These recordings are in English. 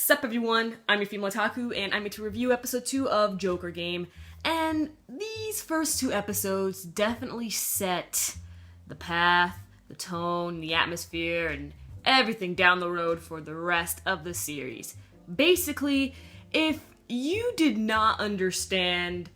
Sup everyone, I'm your female otaku, and I'm here to review episode 2 of Joker Game. And these first two episodes definitely set the path, the tone, the atmosphere, and everything down the road for the rest of the series. Basically, if you did not understand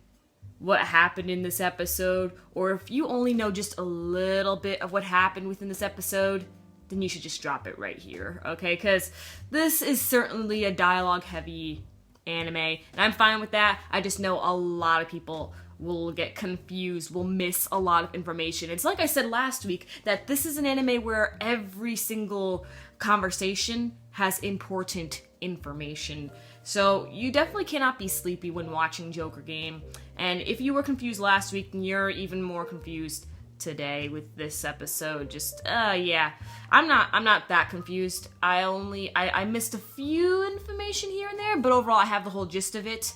what happened in this episode, or if you only know just a little bit of what happened within this episode, then you should just drop it right here, okay? Because this is certainly a dialogue-heavy anime, and I'm fine with that. I just know a lot of people will get confused, will miss a lot of information. It's like I said last week, that this is an anime where every single conversation has important information. So you definitely cannot be sleepy when watching Joker Game. And if you were confused last week, then you're even more confused today with this episode. Yeah, I'm not that confused. I missed a few information here and there, but overall I have the whole gist of it.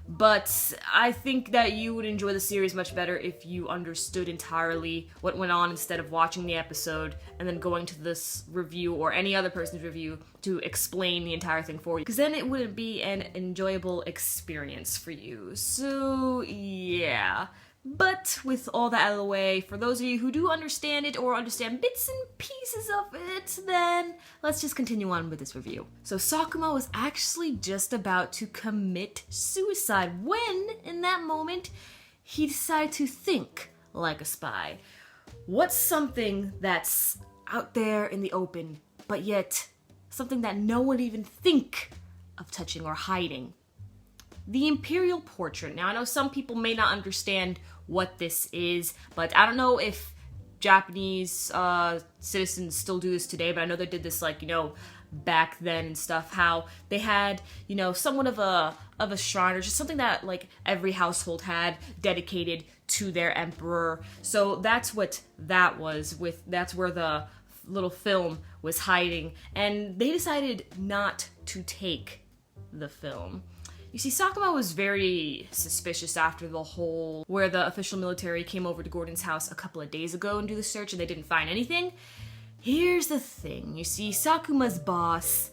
But I think that you would enjoy the series much better if you understood entirely what went on instead of watching the episode and then going to this review or any other person's review to explain the entire thing for you. Because then it wouldn't be an enjoyable experience for you. So, yeah. But with all that out of the way, for those of you who do understand it or understand bits and pieces of it, then let's just continue on with this review. So Sakuma was actually just about to commit suicide when, in that moment, he decided to think like a spy. What's something that's out there in the open, but yet something that no one even think of touching or hiding? The Imperial Portrait. Now, I know some people may not understand what this is, but I don't know if Japanese citizens still do this today, but I know they did this, back then and stuff, how they had, somewhat of a shrine, or just something that, every household had dedicated to their emperor. So that's what that was, that's where the little film was hiding, and they decided not to take the film. You see, Sakuma was very suspicious after the whole where the official military came over to Gordon's house a couple of days ago and do the search and they didn't find anything. Here's the thing. You see, Sakuma's boss,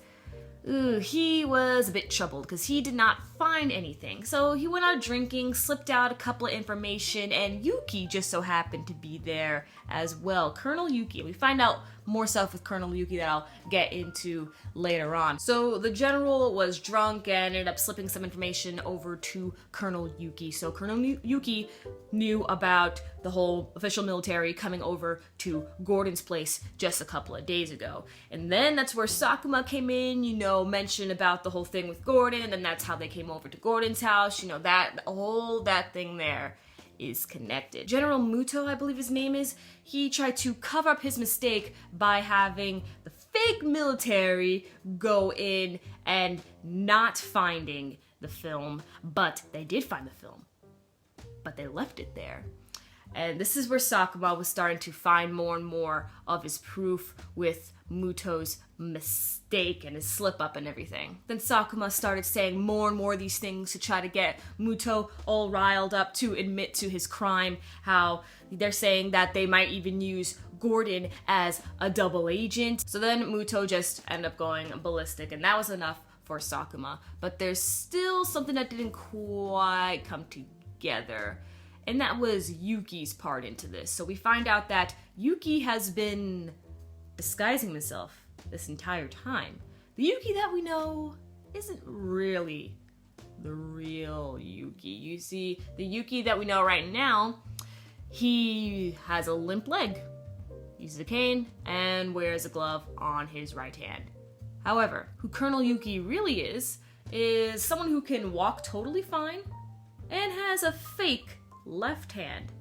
he was a bit troubled because he did not find anything. So he went out drinking, slipped out a couple of information, and Yuki just so happened to be there as well. Colonel Yuki. We find out more stuff with Colonel Yuki that I'll get into later on. So the general was drunk and ended up slipping some information over to Colonel Yuki. So Colonel Yuki knew about the whole official military coming over to Gordon's place just a couple of days ago. And then that's where Sakuma came in, mentioned about the whole thing with Gordon, and then that's how they came over to Gordon's house. That thing there is connected. General Muto, I believe his name is, he tried to cover up his mistake by having the fake military go in and not finding the film, but they did find the film, but they left it there. And this is where Sakuma was starting to find more and more of his proof with Muto's mistake and his slip-up and everything. Then Sakuma started saying more and more of these things to try to get Muto all riled up to admit to his crime, how they're saying that they might even use Gordon as a double agent. So then Muto just ended up going ballistic, and that was enough for Sakuma. But there's still something that didn't quite come together. And that was Yuki's part into this. So we find out that Yuki has been disguising himself this entire time. The Yuki that we know isn't really the real Yuki. You see, the Yuki that we know right now, he has a limp leg, uses a cane, and wears a glove on his right hand. However, who Colonel Yuki really is someone who can walk totally fine and has a fake left hand.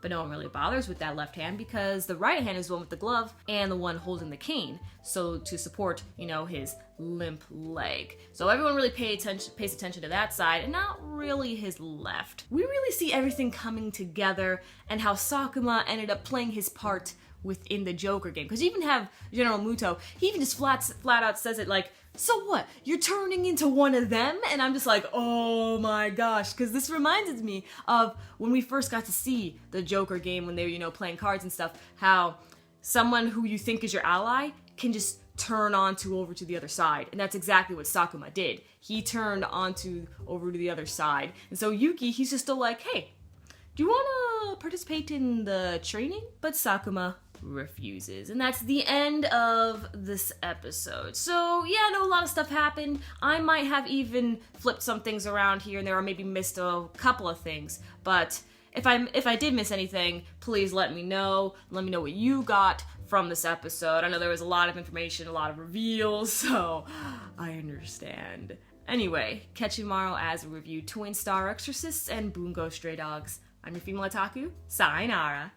But no one really bothers with that left hand because the right hand is the one with the glove and the one holding the cane, so to support, his limp leg. So everyone really pays attention to that side and not really his left. We really see everything coming together and how Sakuma ended up playing his part within the Joker game. Because you even have General Muto, he even just flat out says it so what? You're turning into one of them? And I'm just like, oh my gosh, because this reminds me of when we first got to see the Joker game when they were, playing cards and stuff, how someone who you think is your ally can just turn onto over to the other side. And that's exactly what Sakuma did. He turned onto over to the other side. And so Yuki, he's just still like, hey, do you want to participate in the training? But Sakuma refuses. And that's the end of this episode. So yeah, I know a lot of stuff happened. I might have even flipped some things around here and there, or maybe missed a couple of things. But if I did miss anything, please let me know. Let me know what you got from this episode. I know there was a lot of information, a lot of reveals, so I understand. Anyway, catch you tomorrow as we review Twin Star Exorcists and Bungo Stray Dogs. I'm your female otaku, sayonara.